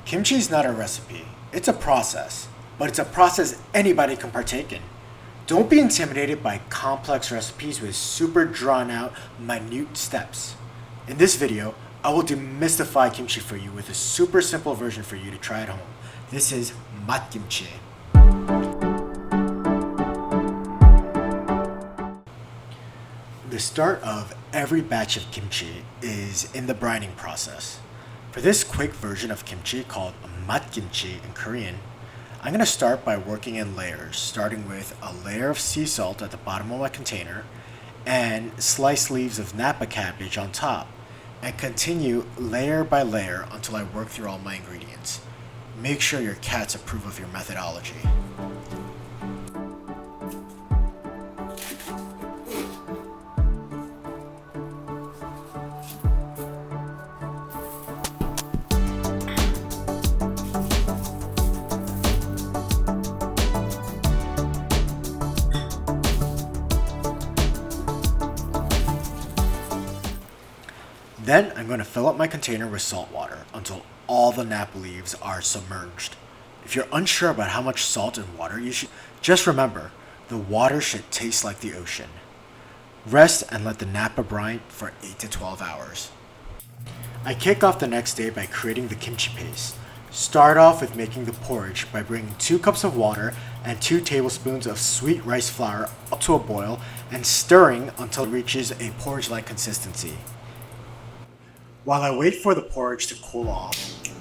Kimchi is not a recipe, it's a process, but it's a process anybody can partake in. Don't be intimidated by complex recipes with super drawn out, minute steps. In this video, I will demystify kimchi for you with a super simple version for you to try at home. This is mat kimchi. The start of every batch of kimchi is in the brining process. For this quick version of kimchi called mat kimchi in Korean, I'm going to start by working in layers, starting with a layer of sea salt at the bottom of my container and sliced leaves of napa cabbage on top, and continue layer by layer until I work through all my ingredients. Make sure your cats approve of your methodology. Then I'm going to fill up my container with salt water until all the napa leaves are submerged. If you're unsure about how much salt and water you should, just remember, the water should taste like the ocean. Rest and let the napa brine for 8 to 12 hours. I kick off the next day by creating the kimchi paste. Start off with making the porridge by bringing 2 cups of water and 2 tablespoons of sweet rice flour up to a boil and stirring until it reaches a porridge-like consistency. While I wait for the porridge to cool off,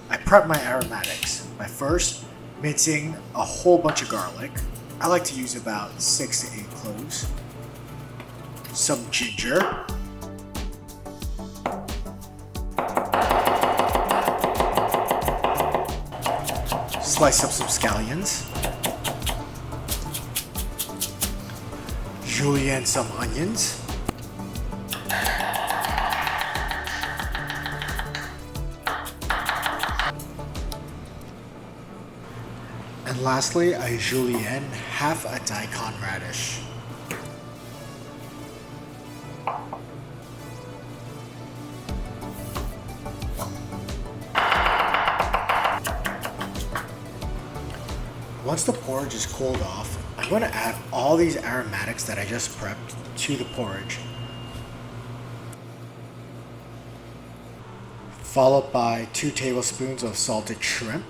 I prep my aromatics by first mincing a whole bunch of garlic. I like to use about 6 to 8 cloves, some ginger, slice up some scallions, julienne some onions, and lastly, I julienne half a daikon radish. Once the porridge is cooled off, I'm going to add all these aromatics that I just prepped to the porridge, followed by 2 tablespoons of salted shrimp,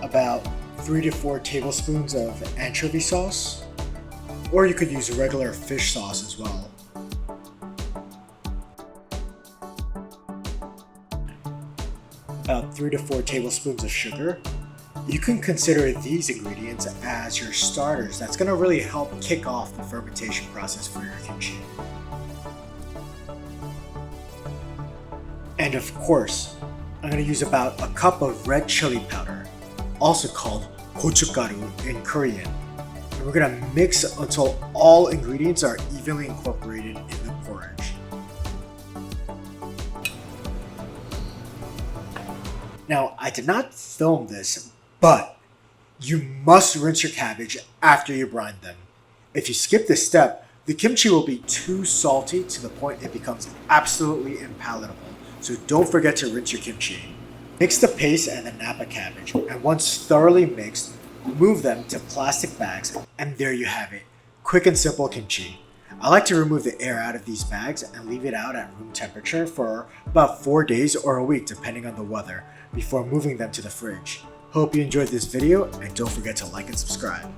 about 3 to 4 tablespoons of anchovy sauce, or you could use regular fish sauce as well. About 3 to 4 tablespoons of sugar. You can consider these ingredients as your starters. That's going to really help kick off the fermentation process for your kimchi. And of course, I'm going to use about a cup of red chili powder, also called gochugaru in Korean. And we're going to mix until all ingredients are evenly incorporated in the porridge. Now, I did not film this, but you must rinse your cabbage after you brine them. If you skip this step, the kimchi will be too salty to the point it becomes absolutely impalatable. So don't forget to rinse your kimchi. Mix the paste and the napa cabbage, and once thoroughly mixed, remove them to plastic bags, and there you have it. Quick and simple kimchi. I like to remove the air out of these bags and leave it out at room temperature for about 4 days or a week depending on the weather before moving them to the fridge. Hope you enjoyed this video, and don't forget to like and subscribe.